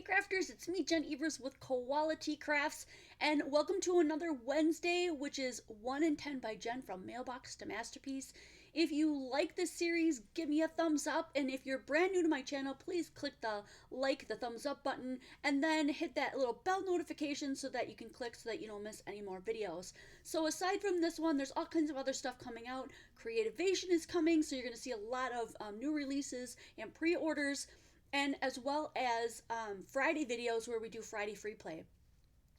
Hey crafters, it's me, Jen with Quality Crafts, and welcome to another Wednesday, which is 1 in 10 by Jen from Mailbox to Masterpiece. If you like this series, give me a thumbs up, and if you're brand new to my channel, please click the thumbs up button, and then hit that little bell notification so that you can click so that you don't miss any more videos. So aside from this one, there's all kinds of other stuff coming out. Creativation is coming, so you're going to see a lot of new releases and pre-orders, and as well as Friday videos where we do Friday free play,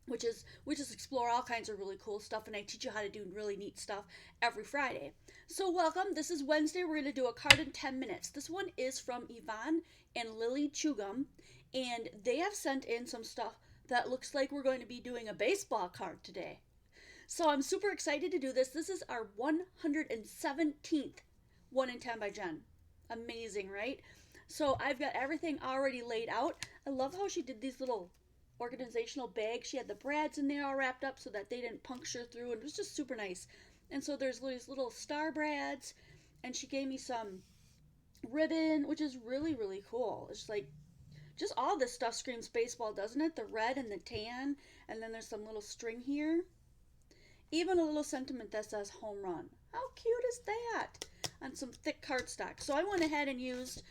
which is we just explore all kinds of really cool stuff, and I teach you how to do really neat stuff every Friday. So welcome. This is Wednesday. We're going to do a card in 10 minutes. This one is from Yvonne and Lily Chugum, and they have sent in some stuff that looks like we're going to be doing a baseball card today. So I'm super excited to do this. This is our 117th 1 in 10 by Jen. Amazing, right? So I've got everything already laid out. I love how she did these little organizational bags. She had the brads in there all wrapped up so that they didn't puncture through, and it was just super nice. And so there's these little star brads, and she gave me some ribbon, which is really, really cool. It's like, just all this stuff screams baseball, doesn't it? The red and the tan, and then there's some little string here. Even a little sentiment that says home run. How cute is that? On some thick cardstock. So I went ahead and used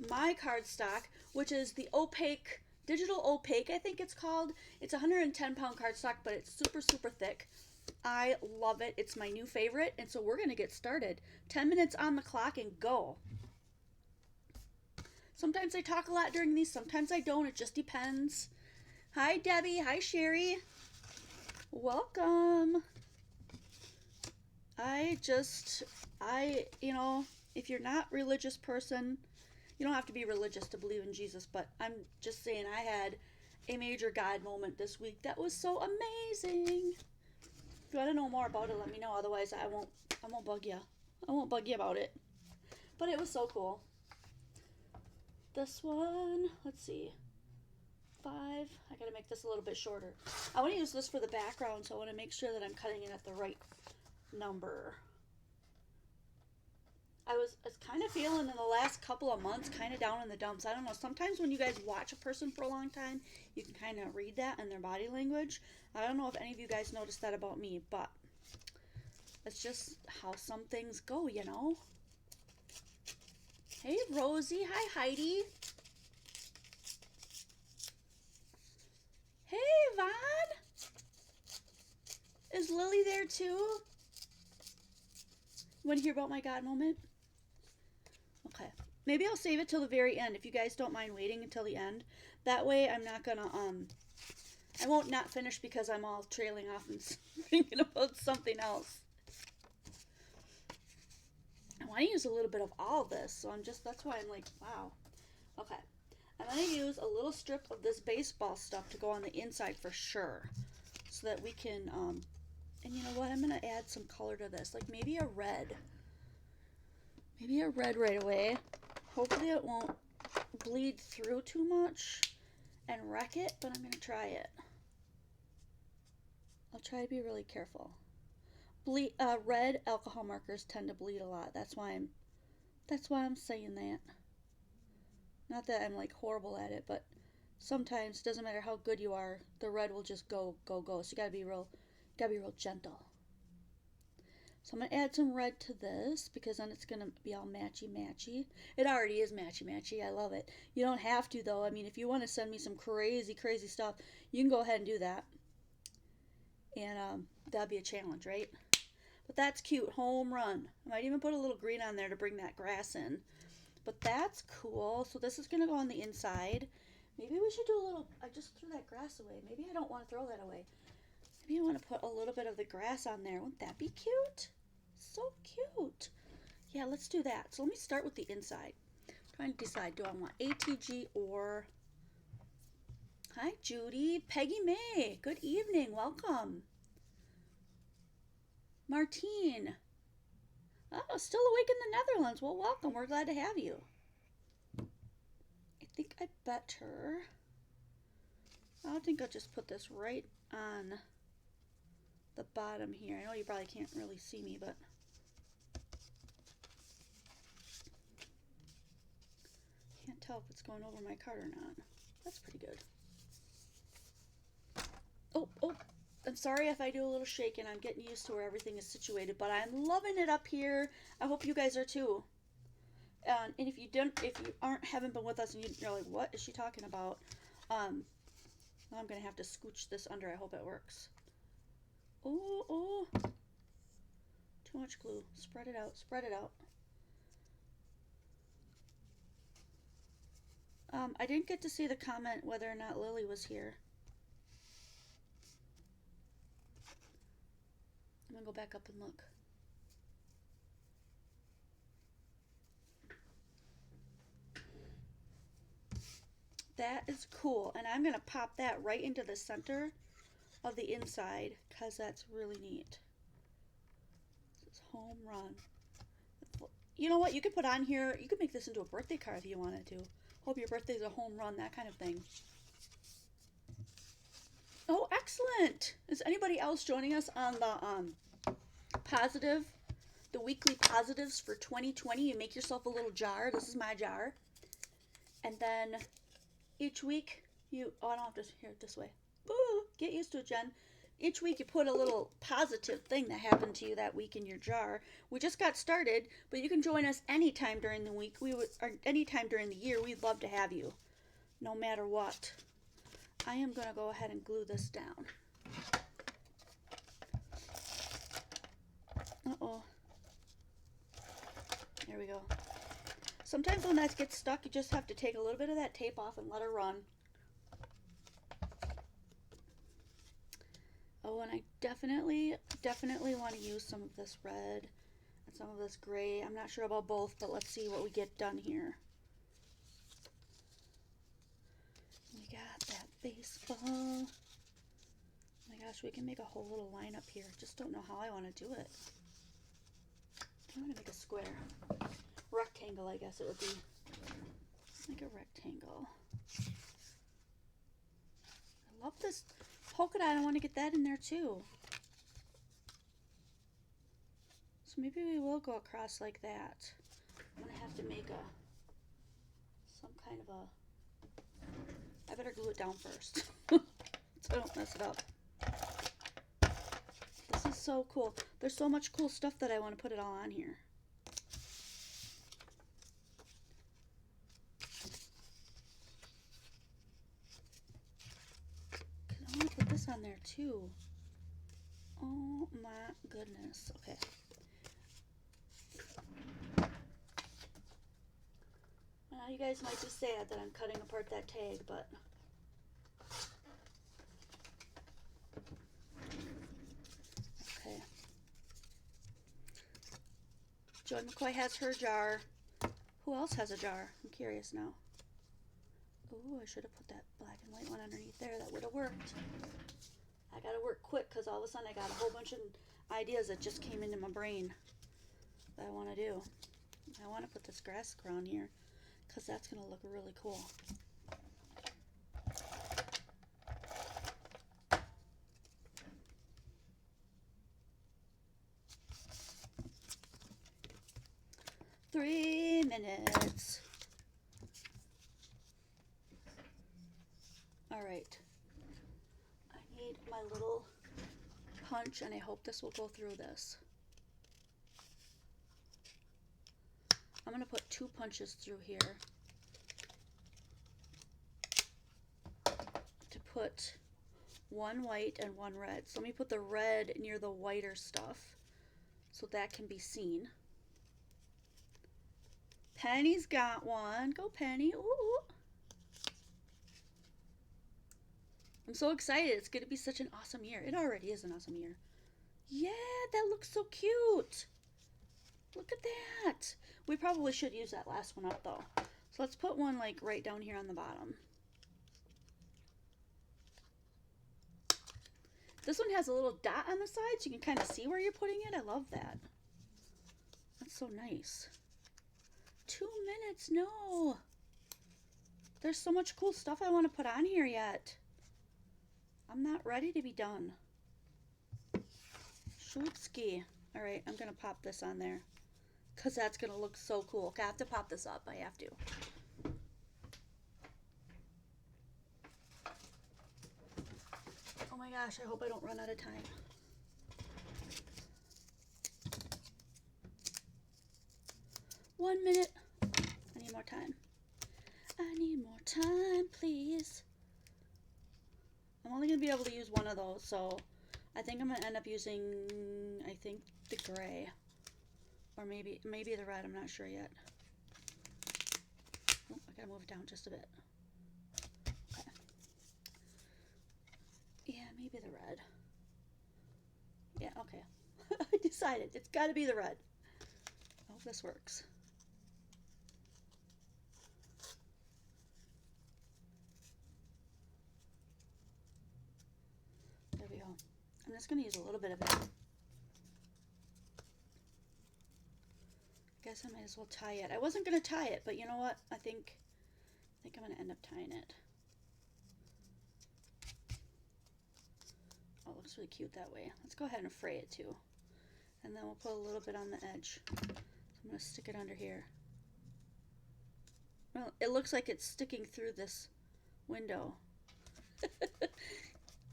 my cardstock, which is the opaque, digital opaque, I think it's called. It's 110 pound cardstock, but it's super, super thick. I love it. It's my new favorite. And so we're going to get started. 10 minutes on the clock and go. Sometimes I talk a lot during these. Sometimes I don't. It just depends. Hi, Debbie. Hi, Sherry. Welcome. If you're not a religious person, you don't have to be religious to believe in Jesus, but I'm just saying I had a major God moment this week that was so amazing. If you want to know more about it, let me know. Otherwise, I won't bug you. I won't bug you about it. But it was so cool. This one, let's see. 5. I gotta make this a little bit shorter. I want to use this for the background, so I want to make sure that I'm cutting it at the right number. I was kind of feeling in the last couple of months kind of down in the dumps. I don't know. Sometimes when you guys watch a person for a long time, you can kind of read that in their body language. I don't know if any of you guys noticed that about me, but it's just how some things go, you know. Hey, Rosie. Hi, Heidi. Hey, Vaughn. Is Lily there too? You want to hear about my God moment? Okay. Maybe I'll save it till the very end if you guys don't mind waiting until the end. That way I'm not gonna, I won't not finish because I'm all trailing off and thinking about something else. I want to use a little bit of all this, so that's why I'm like, wow. Okay. I'm going to use a little strip of this baseball stuff to go on the inside for sure, so that we can, and you know what, I'm going to add some color to this, like maybe a red. Maybe a red right away. Hopefully it won't bleed through too much and wreck it, but I'm going to try it. I'll try to be really careful. Red alcohol markers tend to bleed a lot. That's why I'm saying that. Not that I'm like horrible at it, but sometimes, doesn't matter how good you are, the red will just go. So you gotta be real gentle. So I'm gonna add some red to this because then it's gonna be all matchy. It already is matchy. I love it. You don't have to though. I mean, if you want to send me some crazy stuff, you can go ahead and do that. And that'd be a challenge, right? But that's cute. Home run. I might even put a little green on there to bring that grass in. But that's cool. So this is going to go on the inside. Maybe we should do a little, I just threw that grass away. Maybe I don't want to throw that away. Maybe I want to put a little bit of the grass on there. Wouldn't that be cute? So cute. Yeah, let's do that. So let me start with the inside. I'm trying to decide, do I want ATG or... Hi, Judy. Peggy May. Good evening. Welcome. Martine. Oh, still awake in the Netherlands. Well, welcome. We're glad to have you. I think I better... I think I'll just put this right on the bottom here. I know you probably can't really see me, but... Can't tell if it's going over my card or not. That's pretty good. Oh, oh, I'm sorry if I do a little shaking. I'm getting used to where everything is situated, but I'm loving it up here. I hope you guys are too. And if you haven't been with us, and you're like, what is she talking about? Um, I'm gonna have to scooch this under. I hope it works. Oh, oh, too much glue. Spread it out. Spread it out. I didn't get to see the comment whether or not Lily was here. I'm gonna go back up and look. That is cool, and I'm gonna pop that right into the center of the inside because that's really neat. This is home run. You know what? You could put on here. You could make this into a birthday card if you wanted to. Hope your birthday's a home run, that kind of thing. Oh, excellent! Is anybody else joining us on the positive, the weekly positives for 2020? You make yourself a little jar. This is my jar, and then each week you. Oh, I don't have to hear it this way. Ooh, get used to it, Jen. Each week you put a little positive thing that happened to you that week in your jar. We just got started, but you can join us anytime during the week. Or anytime during the year. We'd love to have you, no matter what. I am gonna go ahead and glue this down. Uh-oh. There we go. Sometimes when that gets stuck, you just have to take a little bit of that tape off and let her run. Oh, and I definitely want to use some of this red and some of this gray. I'm not sure about both, but let's see what we get done here. We got that baseball. Oh my gosh, we can make a whole little line up here. Just don't know how I want to do it. I'm going to make a square. Rectangle, I guess it would be. Let's make a rectangle. I love this polka dot. I want to get that in there too. So maybe we will go across like that. I'm going to have to make some kind of a... I better glue it down first so I don't mess it up. This is so cool. There's so much cool stuff that I want to put it all on here. I want to put this on there too. Oh my goodness. Okay. Now you guys might be sad that I'm cutting apart that tag, but okay. Joy McCoy has her jar. Who else has a jar? I'm curious now. Oh, I should have put that black and white one underneath there. That would have worked. I gotta work quick because all of a sudden I got a whole bunch of ideas that just came into my brain that I want to do. I want to put this grass around here because that's going to look really cool. Three minutes. All right. I need my little punch, and I hope this will go through this. I'm going to put 2 punches through here to put 1 white and 1 red. So let me put the red near the whiter stuff so that can be seen. Penny's got one. Go, Penny. Ooh. I'm so excited. It's going to be such an awesome year. It already is an awesome year. Yeah, that looks so cute. Look at that. We probably should use that last one up though. So let's put one like right down here on the bottom. This one has a little dot on the side so you can kind of see where you're putting it. I love that. That's so nice. 2 minutes, no. There's so much cool stuff I want to put on here yet. I'm not ready to be done. Shootski. All right, I'm gonna pop this on there because that's gonna look so cool. Okay, I have to pop this up. I have to. Oh my gosh, I hope I don't run out of time. One minute. I need more time. I need more time, please. I'm only going to be able to use one of those, so I think I'm going to end up using, I think, the gray. Or maybe the red, I'm not sure yet. Oh, I gotta move it down just a bit. Okay. Yeah, maybe the red. Yeah, okay. I decided. It's gotta be the red. I hope this works. There we go. I'm just gonna use a little bit of it. Guess I might as well tie it. I wasn't gonna tie it, but you know what? I think I'm gonna end up tying it. Oh, it looks really cute that way. Let's go ahead and fray it too. And then we'll put a little bit on the edge. So I'm gonna stick it under here. Well, it looks like it's sticking through this window.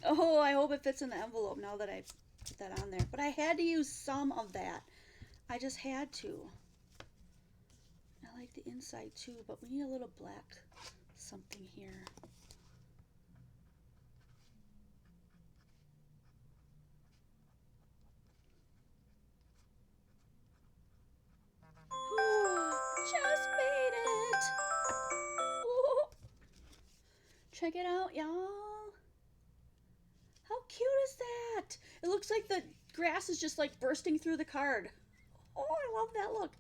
Oh, I hope it fits in the envelope now that I put that on there. But I had to use some of that. I just had to. I like the inside too, but we need a little black something here. Just made it! Ooh. Check it out, y'all. How cute is that? It looks like the grass is just like bursting through the card. Oh, I love that look.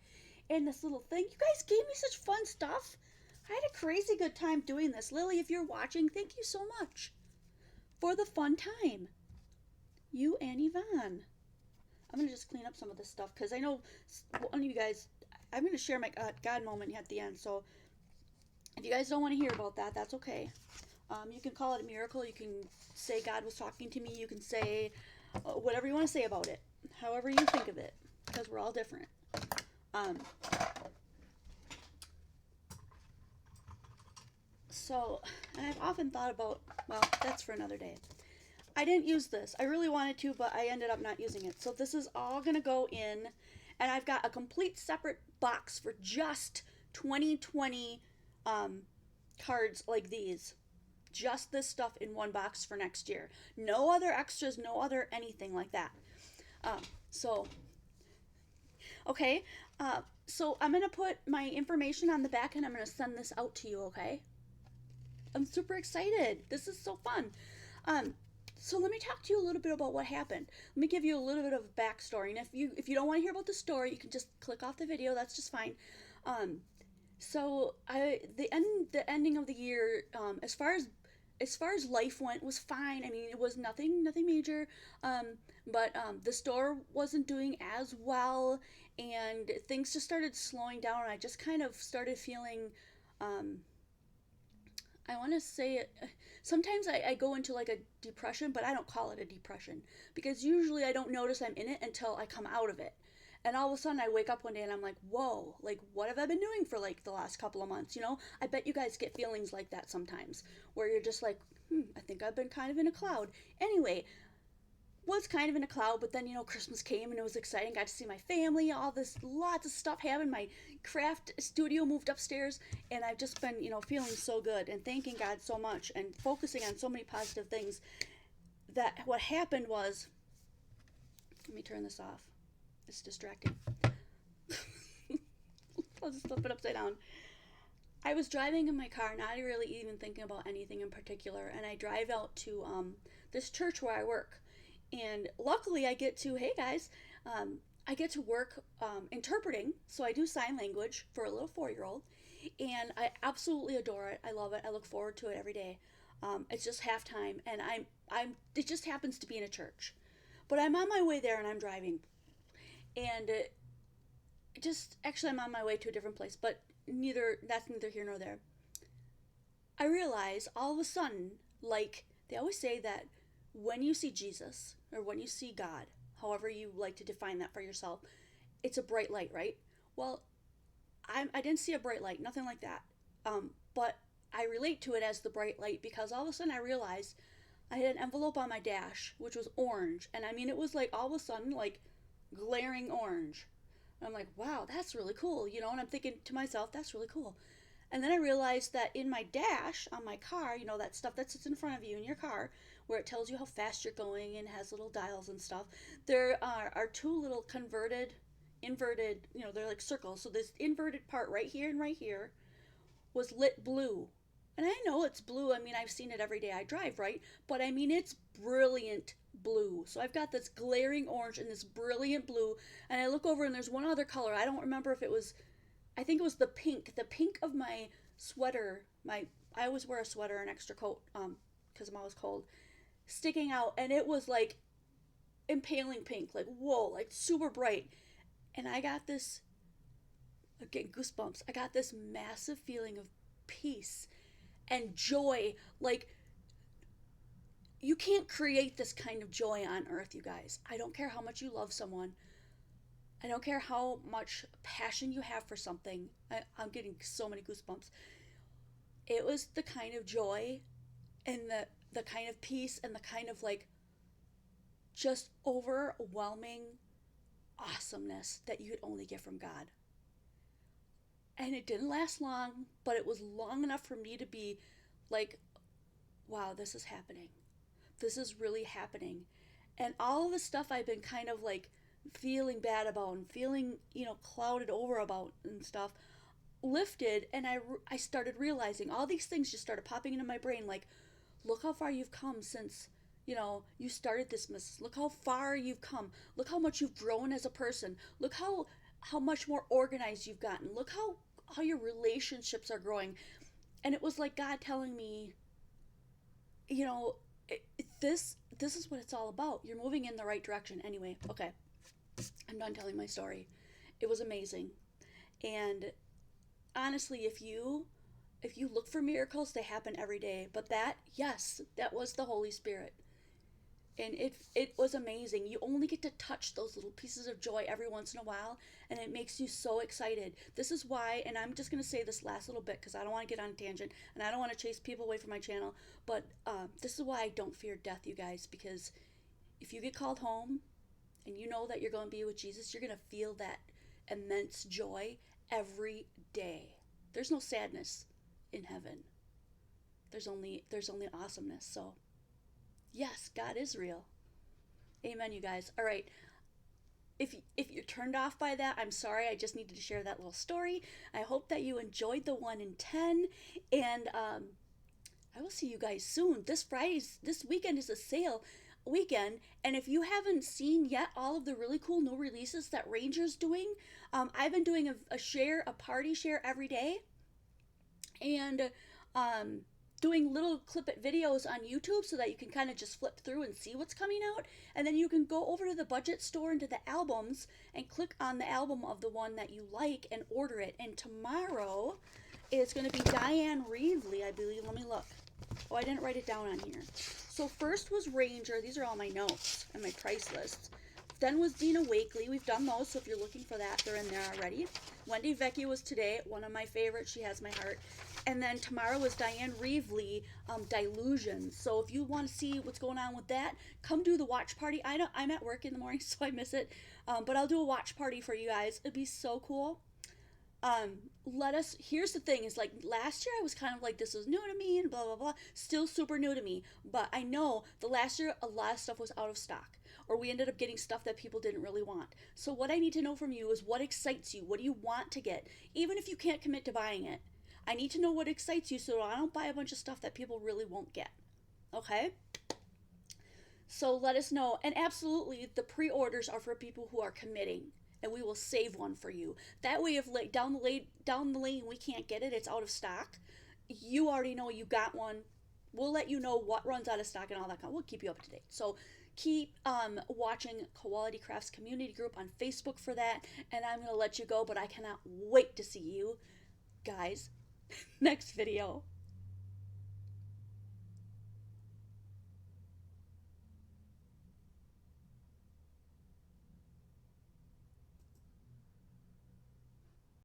And this little thing. You guys gave me such fun stuff. I had a crazy good time doing this. Lily, if you're watching, thank you so much for the fun time. You and Yvonne. I'm going to just clean up some of this stuff because I know one of you guys, I'm going to share my God moment at the end. So if you guys don't want to hear about that, that's okay. You can call it a miracle. You can say God was talking to me. You can say whatever you want to say about it, however you think of it, because we're all different. So, and I've often thought about, well, that's for another day. I didn't use this. I really wanted to, but I ended up not using it. So this is all going to go in, and I've got a complete separate box for just 2020 cards like these. Just this stuff in one box for next year. No other extras, no other anything like that. Okay, so I'm going to put my information on the back and I'm going to send this out to you, okay? I'm super excited. This is so fun. So let me talk to you a little bit about what happened. Let me give you a little bit of backstory. And if you don't want to hear about the story, you can just click off the video. That's just fine. So the ending of the year, as far as life went, was fine. I mean, it was nothing major. But the store wasn't doing as well, and things just started slowing down. And I just kind of started feeling, I want to say it. Sometimes I go into like a depression, but I don't call it a depression because usually I don't notice I'm in it until I come out of it. And all of a sudden I wake up one day and I'm like, whoa, like what have I been doing for like the last couple of months? You know, I bet you guys get feelings like that sometimes where you're just like, I think I've been kind of in a cloud. Anyway, was kind of in a cloud, but then, you know, Christmas came and it was exciting. Got to see my family, all this, lots of stuff happened. My craft studio moved upstairs, and I've just been, you know, feeling so good and thanking God so much and focusing on so many positive things. That what happened was, let me turn this off. It's distracting. I'll just flip it upside down. I was driving in my car, not really even thinking about anything in particular, and I drive out to this church where I work. And luckily I get to, hey guys, I get to work interpreting. So I do sign language for a little 4-year-old, and I absolutely adore it. I love it. I look forward to it every day. It's just halftime, and it just happens to be in a church, but I'm on my way there and I'm driving, and actually I'm on my way to a different place, but that's neither here nor there. I realize all of a sudden, like they always say that when you see Jesus, or when you see God, however you like to define that for yourself, it's a bright light, right? Well, I didn't see a bright light, nothing like that. But I relate to it as the bright light because all of a sudden I realized I had an envelope on my dash, which was orange. And I mean, it was like all of a sudden, like glaring orange. And I'm like, wow, that's really cool, you know? And I'm thinking to myself, that's really cool. And then I realized that in my dash on my car, you know, that stuff that sits in front of you in your car, where it tells you how fast you're going and has little dials and stuff, there are two little inverted, you know, they're like circles. So this inverted part right here was lit blue. And I know it's blue. I mean, I've seen it every day I drive, right? But I mean, it's brilliant blue. So I've got this glaring orange and this brilliant blue. And I look over and there's one other color. I don't remember if it was, I think it was the pink of my sweater. I always wear a sweater, an extra coat, because I'm always cold, sticking out. And it was like impaling pink, like, whoa, like super bright. And I got this, again, goosebumps. I got this massive feeling of peace and joy. Like, you can't create this kind of joy on earth, you guys. I don't care how much you love someone. I don't care how much passion you have for something. I'm getting so many goosebumps. It was the kind of joy and the kind of peace and the kind of like just overwhelming awesomeness that you could only get from God. And it didn't last long, but it was long enough for me to be like, wow, this is happening. This is really happening. And all of the stuff I've been kind of like feeling bad about and feeling, you know, clouded over about and stuff lifted. And I started realizing all these things just started popping into my brain. Like, look how far you've come since, you know, you started this business. Look how far you've come. Look how much you've grown as a person. Look how much more organized you've gotten. Look how your relationships are growing. And it was like God telling me, you know, this is what it's all about. You're moving in the right direction. Anyway, okay, I'm done telling my story. It was amazing. And honestly, if you look for miracles, they happen every day. But that, yes, that was the Holy Spirit. And it was amazing. You only get to touch those little pieces of joy every once in a while, and it makes you so excited. This is why, and I'm just going to say this last little bit because I don't want to get on a tangent and I don't want to chase people away from my channel, but this is why I don't fear death, you guys, because if you get called home and you know that you're going to be with Jesus, you're going to feel that immense joy every day. There's no sadness in heaven. There's only awesomeness. So yes, God is real. Amen, you guys. All right. If you're turned off by that, I'm sorry. I just needed to share that little story. I hope that you enjoyed the 1 in 10, and I will see you guys soon. This weekend is a sale weekend, and if you haven't seen yet all of the really cool new releases that Ranger's doing, I've been doing a party share every day, and doing little clip it videos on YouTube so that you can kind of just flip through and see what's coming out. And then you can go over to the budget store into the albums and click on the album of the one that you like and order it. And tomorrow is going to be Diane Reevely, I believe. Let me look. Oh, I didn't write it down on here. So first was Ranger. These are all my notes and my price lists. Then was Dina Wakely. We've done those, so if you're looking for that, they're in there already. Wendy Vecchi was today, one of my favorites. She has my heart. And then tomorrow is Diane Reevely, Dilution. So if you want to see what's going on with that, come do the watch party. I'm at work in the morning, so I miss it. But I'll do a watch party for you guys. It'd be so cool. Here's the thing, is like last year I was kind of like, this is new to me and blah, blah, blah. Still super new to me. But I know the last year a lot of stuff was out of stock, or we ended up getting stuff that people didn't really want. So what I need to know from you is what excites you. What do you want to get? Even if you can't commit to buying it, I need to know what excites you so I don't buy a bunch of stuff that people really won't get. Okay? So let us know. And absolutely, the pre-orders are for people who are committing, and we will save one for you. That way, if down the lane we can't get it, it's out of stock, you already know you got one. We'll let you know what runs out of stock and all that. We'll keep you up to date. So keep watching Quality Crafts Community Group on Facebook for that. And I'm going to let you go, but I cannot wait to see you guys next video.